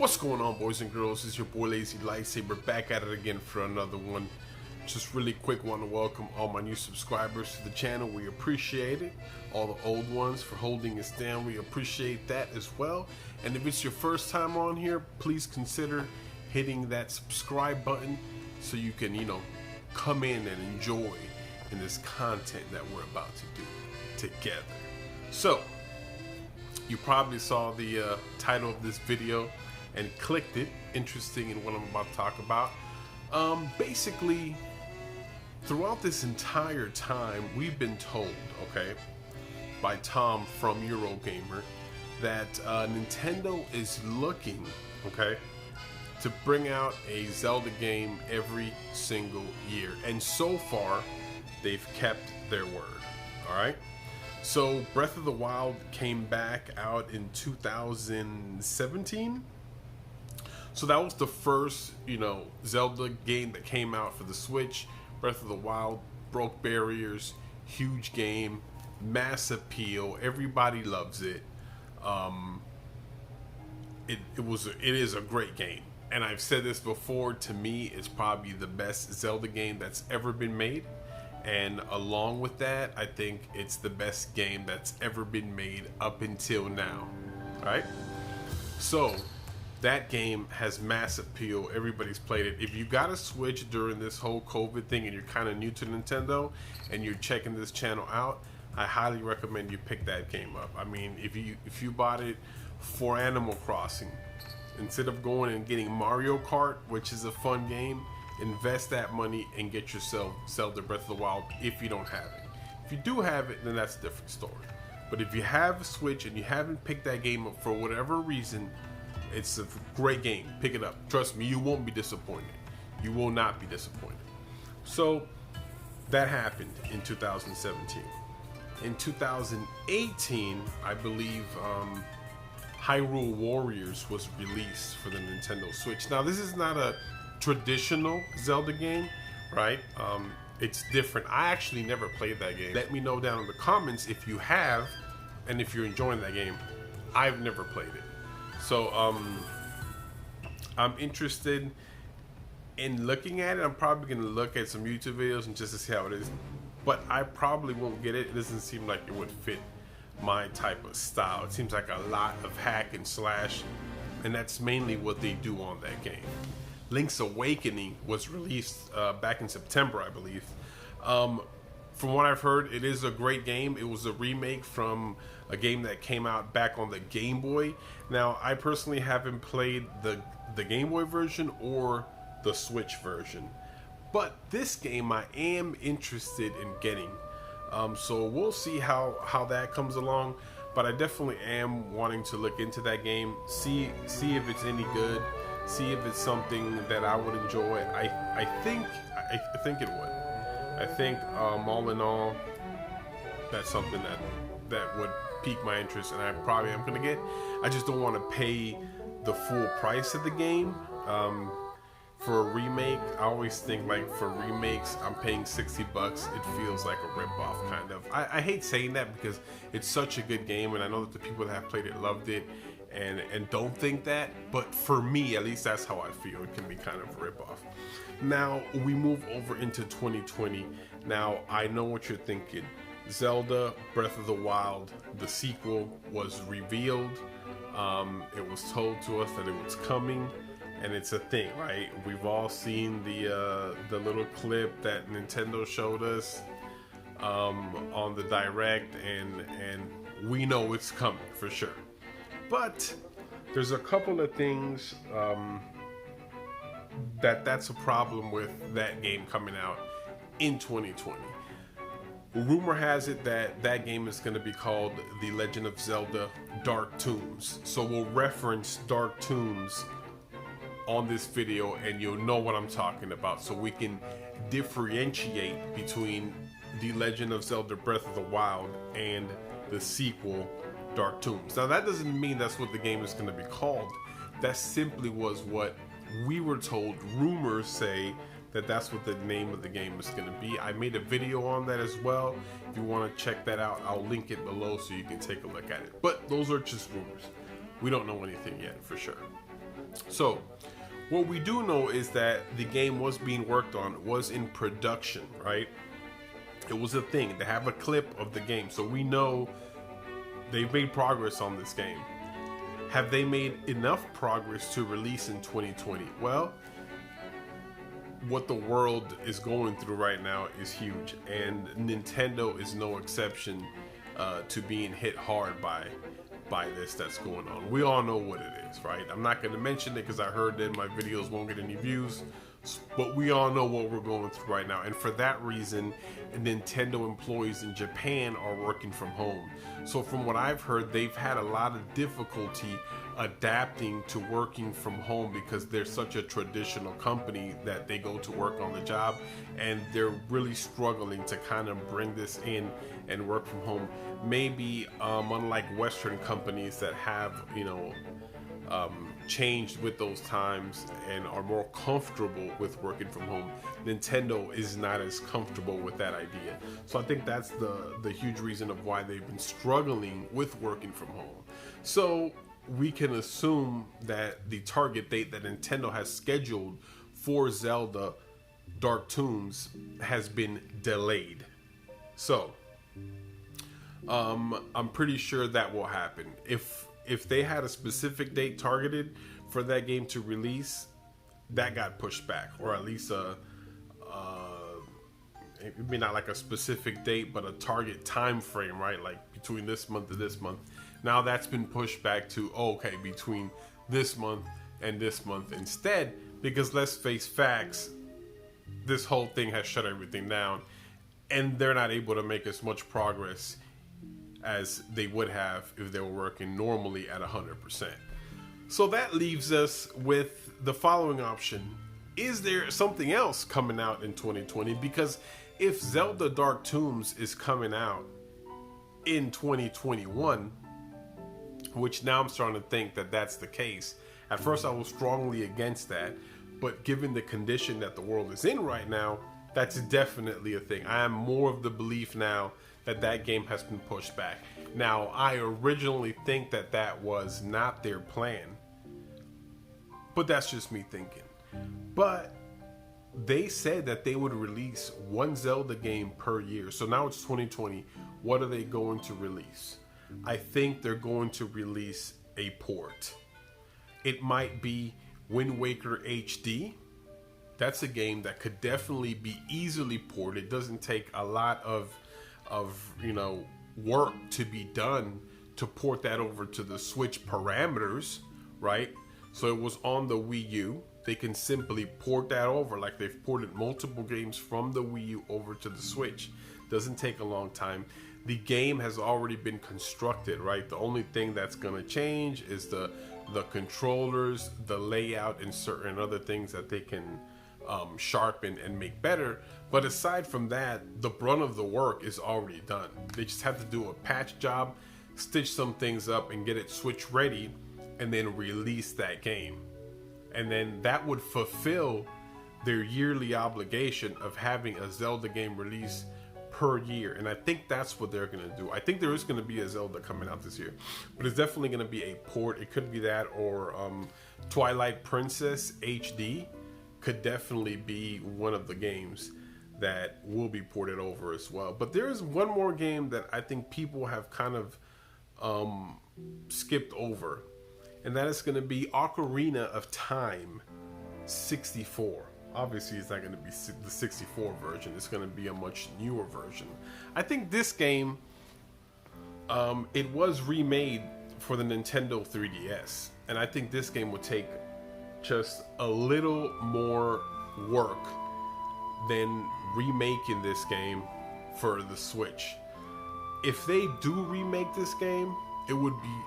What's going on, boys and girls? It's your boy Lazy Lightsaber back at it again for another one. Just really quick, want to welcome all my new subscribers to the channel. We appreciate it. All the old ones for holding us down, we appreciate that as well. And if it's your first time on here, please consider hitting that subscribe button so you can, come in and enjoy in this content that we're about to do together. So, you probably saw the title of this video and clicked it, interesting in what I'm about to talk about. Basically, throughout this entire time, we've been told, okay, by Tom from Eurogamer, that Nintendo is looking, okay, to bring out a Zelda game every single year. And so far, they've kept their word, all right? So Breath of the Wild came back out in 2017. So that was the first, Zelda game that came out for the Switch. Breath of the Wild broke barriers, huge game, mass appeal. Everybody loves it. It is a great game, and I've said this before. To me, it's probably the best Zelda game that's ever been made. And along with that, I think it's the best game that's ever been made up until now. Right? So that game has mass appeal. Everybody's played it. If you got a Switch during this whole COVID thing and you're kind of new to Nintendo and you're checking this channel out, I highly recommend you pick that game up. I mean, if you bought it for Animal Crossing, instead of going and getting Mario Kart, which is a fun game, invest that money and get yourself Zelda Breath of the Wild if you don't have it. If you do have it, then that's a different story. But if you have a Switch and you haven't picked that game up for whatever reason, it's a great game. Pick it up. Trust me, you won't be disappointed. You will not be disappointed. So that happened in 2017. In 2018, I believe Hyrule Warriors was released for the Nintendo Switch. Now, this is not a traditional Zelda game, right? It's different. I actually never played that game. Let me know down in the comments if you have, and if you're enjoying that game. I've never played it. So I'm interested in looking at it. I'm probably going to look at some YouTube videos and just to see how it is. But I probably won't get it. It doesn't seem like it would fit my type of style. It seems like a lot of hack and slash, and that's mainly what they do on that game. Link's Awakening was released back in September, I believe. From what I've heard, it is a great game. It was a remake from a game that came out back on the Game Boy. Now, I personally haven't played the Game Boy version or the Switch version. But this game I am interested in getting. So we'll see how that comes along. But I definitely am wanting to look into that game, see if it's any good, see if it's something that I would enjoy. I think it would. I think all in all, that's something that would pique my interest, and I probably am gonna get. I just don't want to pay the full price of the game for a remake. I always think, like, for remakes, I'm paying $60. It feels like a rip-off, kind of. I hate saying that because it's such a good game, and I know that the people that have played it loved it and don't think that, but for me, at least, that's how I feel. It can be kind of a rip-off. Now, we move over into 2020. Now, I know what you're thinking. Zelda Breath of the Wild, the sequel, was revealed. It was told to us that it was coming, and it's a thing, right? We've all seen the little clip that Nintendo showed us on the Direct, and we know it's coming for sure. But there's a couple of things that's a problem with that game coming out in 2020. Rumor has it that that game is going to be called The Legend of Zelda Dark Tombs. So we'll reference Dark Tombs on this video and you'll know what I'm talking about, so we can differentiate between The Legend of Zelda Breath of the Wild and the sequel Dark Tombs. Now, that doesn't mean that's what the game is going to be called. That simply was what we were told. Rumors say that that's what the name of the game is going to be. I made a video on that as well. If you want to check that out, I'll link it below so you can take a look at it. But those are just rumors. We don't know anything yet for sure. So, what we do know is that the game was being worked on, was in production, right? It was a thing. They have a clip of the game, so we know they've made progress on this game. Have they made enough progress to release in 2020? Well, what the world is going through right now is huge, and Nintendo is no exception to being hit hard by this that's going on. We all know what it is, right? I'm not going to mention it because I heard that my videos won't get any views, but we all know what we're going through right now. And for that reason, Nintendo employees in Japan are working from home. So from what I've heard, they've had a lot of difficulty adapting to working from home because they're such a traditional company that they go to work on the job, and they're really struggling to kind of bring this in and work from home. Maybe unlike Western companies that have, changed with those times and are more comfortable with working from home, Nintendo is not as comfortable with that idea. So I think that's the huge reason of why they've been struggling with working from home. So we can assume that the target date that Nintendo has scheduled for Zelda Dark Tombs has been delayed. So I'm pretty sure that will happen. If they had a specific date targeted for that game to release, that got pushed back, or at least maybe not like a specific date, but a target time frame, right? Like between this month to this month. Now that's been pushed back to, okay, between this month and this month instead, because let's face facts, this whole thing has shut everything down, and they're not able to make as much progress as they would have if they were working normally at 100%. So that leaves us with the following option. Is there something else coming out in 2020? Because if Zelda Dark Tombs is coming out in 2021, which now I'm starting to think that that's the case. At first I was strongly against that, but given the condition that the world is in right now, that's definitely a thing. I am more of the belief now that game has been pushed back. Now, I originally think that was not their plan, but that's just me thinking. But they said that they would release one Zelda game per year. So now it's 2020. What are they going to release? I think they're going to release a port. It might be Wind Waker HD. That's a game that could definitely be easily ported. It doesn't take a lot of work to be done to port that over to the Switch parameters, right? So it was on the Wii U. They can simply port that over, like they've ported multiple games from the Wii U over to the Switch. Doesn't take a long time. The game has already been constructed, right? The only thing that's gonna change is the controllers, the layout, and certain other things that they can sharpen and make better. But aside from that, the brunt of the work is already done. They just have to do a patch job, stitch some things up, and get it Switch ready, and then release that game. And then that would fulfill their yearly obligation of having a Zelda game release per year. And I think that's what they're going to do. I think there is going to be a Zelda coming out this year, but it's definitely going to be a port. It could be that, or Twilight Princess HD could definitely be one of the games that will be ported over as well. But there is one more game that I think people have kind of skipped over, and that is going to be Ocarina of Time 64. Obviously, it's not going to be the 64 version. It's going to be a much newer version. I think this game, it was remade for the Nintendo 3DS, and I think this game would take just a little more work than remaking this game for the Switch. If they do remake this game, it would be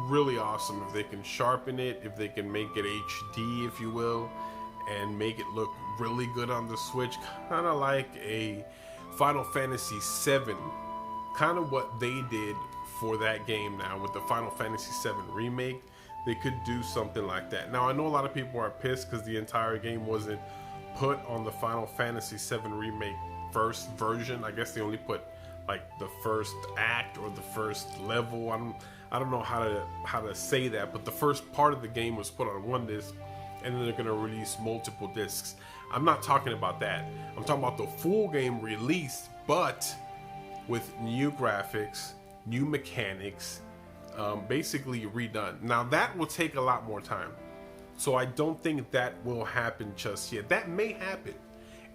really awesome if they can sharpen it, if they can make it HD, if you will, and make it look really good on the Switch, kind of like a Final Fantasy VII, kind of what they did for that game. Now with the Final Fantasy VII remake, they could do something like that. Now I know a lot of people are pissed because the entire game wasn't put on the Final Fantasy VII remake first version. I guess they only put like the first act or the first level. I don't know how to say that, but the first part of the game was put on one disc, and then they're gonna release multiple discs. I'm not talking about that. I'm talking about the full game released, but with new graphics, new mechanics, basically redone. Now that will take a lot more time, so I don't think that will happen just yet. That may happen,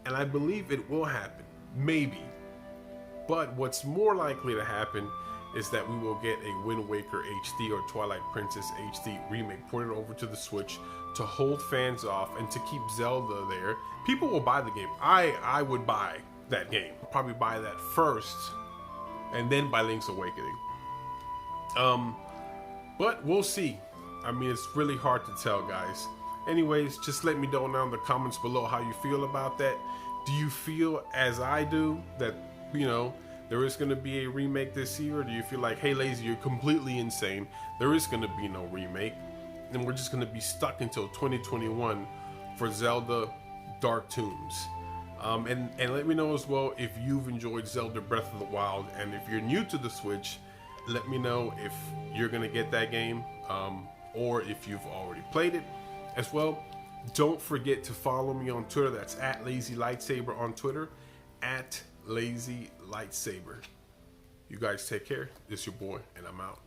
and I believe it will happen, maybe. But what's more likely to happen is that we will get a Wind Waker HD or Twilight Princess HD remake ported over to the Switch to hold fans off and to keep Zelda there. People will buy the game. I would buy that game. I'll probably buy that first and then buy Link's Awakening. But we'll see. I mean, it's really hard to tell, guys. Anyways, just let me know down in the comments below how you feel about that. Do you feel as I do that, you know, there is going to be a remake this year? Or do you feel like, hey, Lazy, you're completely insane, there is going to be no remake, and we're just going to be stuck until 2021 for Zelda Dark Tombs? And let me know as well if you've enjoyed Zelda Breath of the Wild, and if you're new to the Switch, let me know if you're going to get that game, or if you've already played it as well. Don't forget to follow me on Twitter. That's at Lazy Lightsaber on Twitter, at Lazy Lightsaber. You guys take care. It's your boy, and I'm out.